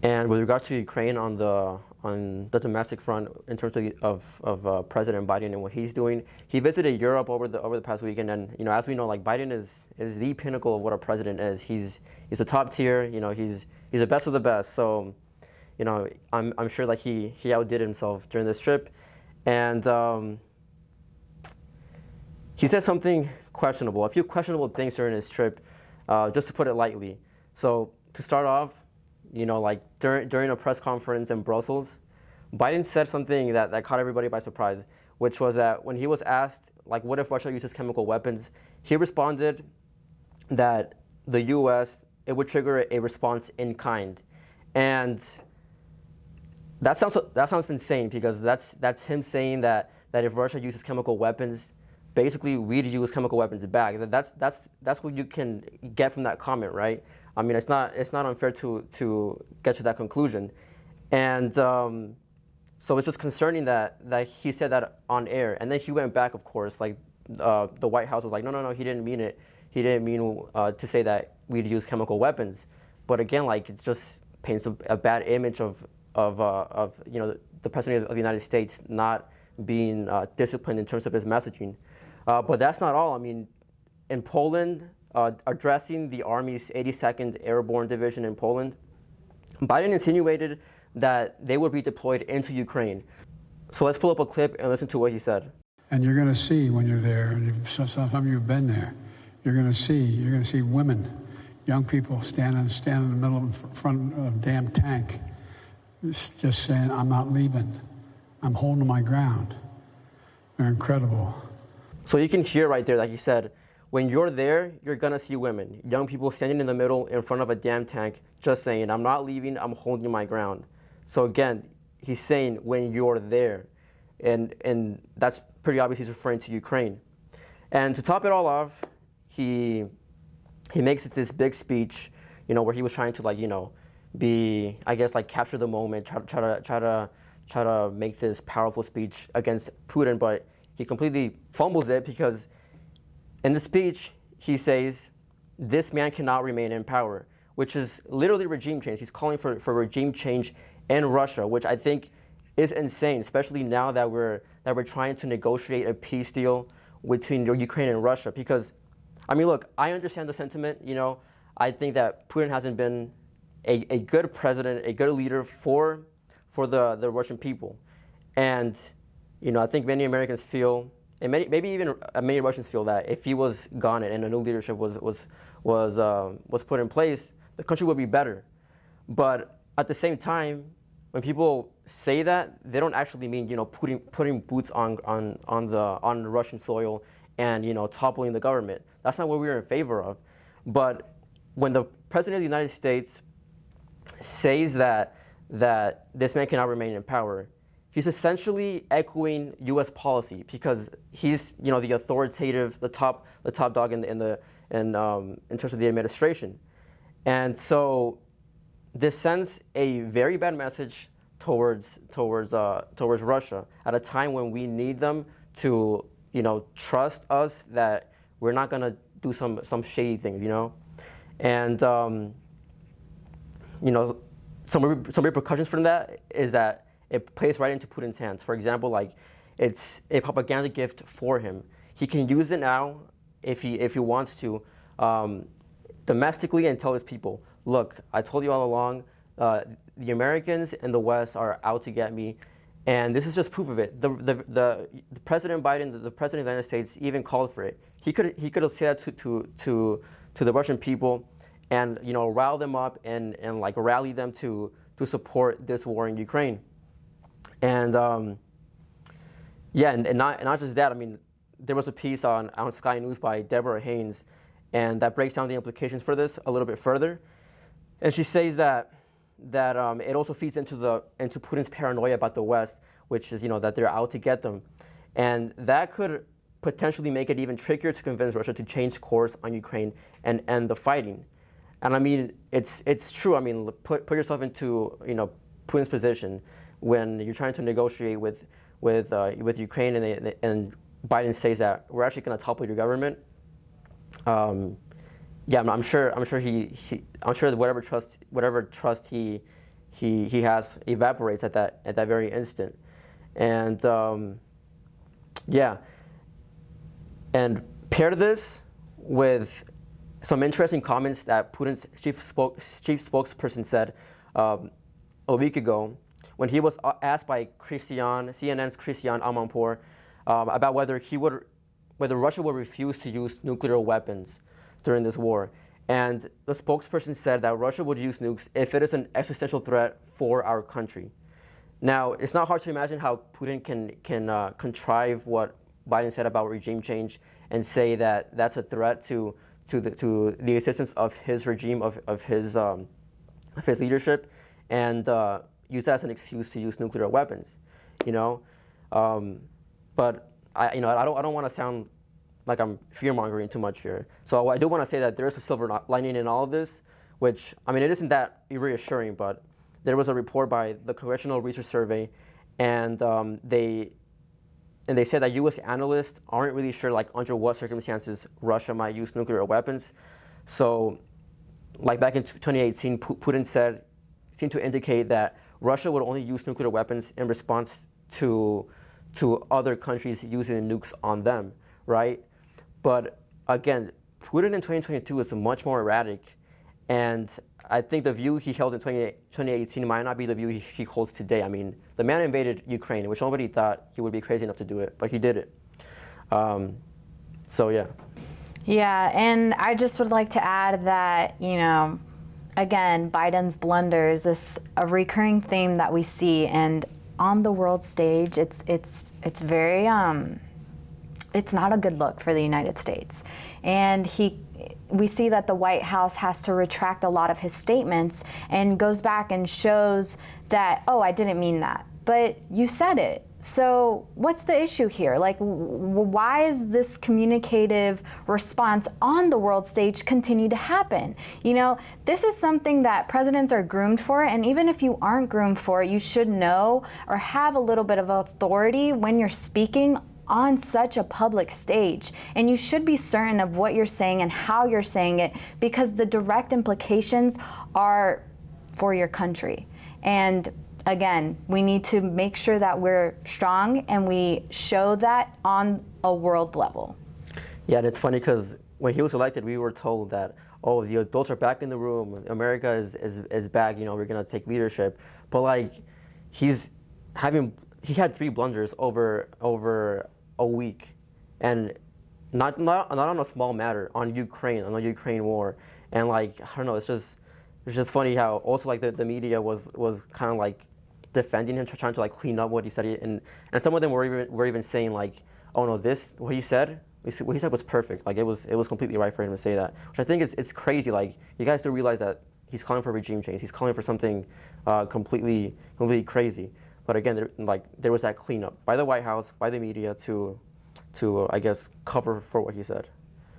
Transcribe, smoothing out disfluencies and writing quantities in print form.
And with regards to Ukraine on the domestic front, in terms of President Biden and what he's doing, he visited Europe over the past weekend, and as we know, like Biden is the pinnacle of what a president is. He's the top tier. He's the best of the best. So, I'm sure that he outdid himself during this trip, and he said something questionable, a few questionable things during his trip, just to put it lightly. So to start off, like during a press conference in Brussels, Biden said something that caught everybody by surprise, which was that when he was asked, like, what if Russia uses chemical weapons, he responded that the U.S., it would trigger a response in kind. And that sounds insane, because that's him saying that if Russia uses chemical weapons, basically we'd use chemical weapons back. That's what you can get from that comment, right? I mean, it's not unfair to get to that conclusion, and so it's just concerning that he said that on air, and then he went back, of course, like the White House was like, no, he didn't mean it. He didn't mean to say that we'd use chemical weapons. But again, like, it just paints a bad image of the president of the United States not being disciplined in terms of his messaging. But that's not all. I mean, in Poland, addressing the Army's 82nd Airborne Division in Poland, Biden insinuated that they would be deployed into Ukraine. So let's pull up a clip and listen to what he said. And you're going to see when you're there, and some of you have been there, you're going to see women, young people standing in the middle of front of a damn tank, just saying, I'm not leaving. I'm holding my ground. They're incredible. So you can hear right there that he said, when you're there, you're going to see women, young people standing in the middle in front of a damn tank, just saying, I'm not leaving, I'm holding my ground. So again, he's saying when you're there. And that's pretty obvious he's referring to Ukraine. And to top it all off, he makes it this big speech, where he was trying to be, I guess, like, capture the moment, try to make this powerful speech against Putin, but he completely fumbles it, because in the speech he says this man cannot remain in power, which is literally regime change. He's calling for regime change in Russia, which I think is insane, especially now that we're trying to negotiate a peace deal between Ukraine and Russia. Because, I mean, look, I understand the sentiment. I think that Putin hasn't been a good president, a good leader for the Russian people, and I think many Americans feel, and maybe even many Russians feel, that if he was gone and a new leadership was put in place, the country would be better. But at the same time, when people say that, they don't actually mean putting boots on the Russian soil and toppling the government. That's not what we're in favor of. But when the president of the United States says that this man cannot remain in power, he's essentially echoing U.S. policy, because he's the authoritative, the top dog in terms of the administration, and so this sends a very bad message towards Russia at a time when we need them to trust us that we're not going to do some shady things, and some repercussions from that is that it plays right into Putin's hands. For example, like, it's a propaganda gift for him. He can use it now if he wants to, domestically, and tell his people, look, I told you all along, the Americans and the West are out to get me, and this is just proof of it. The President Biden, the President of the United States, even called for it. He could have said that to the Russian people, and rile them up and like rally them to support this war in Ukraine. And and not just that. I mean, there was a piece on Sky News by Deborah Haynes, and that breaks down the implications for this a little bit further. And she says that it also feeds into Putin's paranoia about the West, which is that they're out to get them, and that could potentially make it even trickier to convince Russia to change course on Ukraine and end the fighting. And I mean, it's true. I mean, put yourself into Putin's position when you're trying to negotiate with Ukraine, and Biden says that we're actually going to topple your government. I'm sure that whatever trust he he has evaporates at that very instant. And yeah, and pair this with some interesting comments that Putin's chief spokesperson said a week ago when he was asked by CNN's Christian Amanpour about whether Russia would refuse to use nuclear weapons during this war. And the spokesperson said that Russia would use nukes if it is an existential threat for our country. Now, it's not hard to imagine how Putin can contrive what Biden said about regime change and say that that's a threat to the existence of his regime, of his leadership, and use that as an excuse to use nuclear weapons, you know. But I don't want to sound like I'm fear-mongering too much here. So I do want to say that there is a silver lining in all of this, which, I mean, it isn't that reassuring, but there was a report by the Congressional Research Survey, and they said that U.S. analysts aren't really sure, like, under what circumstances Russia might use nuclear weapons. So, like back in 2018, Putin seemed to indicate that Russia would only use nuclear weapons in response to other countries using nukes on them, right? But again, Putin in 2022 is much more erratic, and I think the view he held in 2018 might not be the view he holds today. I mean, the man invaded Ukraine, which nobody thought he would be crazy enough to do it, but he did it. So yeah. Yeah, and I just would like to add that, you know, again, Biden's blunders is a recurring theme that we see, and on the world stage, it's very it's not a good look for the United States. And we see that the White House has to retract a lot of his statements and goes back and shows that, oh, I didn't mean that, but you said it. So what's the issue here? Like, why is this communicative response on the world stage continue to happen? You know, this is something that presidents are groomed for, and even if you aren't groomed for it, you should know or have a little bit of authority when you're speaking on such a public stage, and you should be certain of what you're saying and how you're saying it, because the direct implications are for your country. And again, we need to make sure that we're strong and we show that on a world level. Yeah, and it's funny because when he was elected, we were told that, oh, the adults are back in the room, America is back, you know, we're gonna take leadership. But like, he had 3 blunders over a week, and not on a small matter, on the Ukraine war. And like, I don't know, it's just funny how also like the media was kind of like defending him, trying to like clean up what he said, and some of them were even saying like, oh no, what he said was perfect, like it was completely right for him to say that, which I think it's crazy. Like, you guys do realize that he's calling for regime change, he's calling for something completely crazy. But again, there was that cleanup by the White House, by the media to I guess cover for what he said.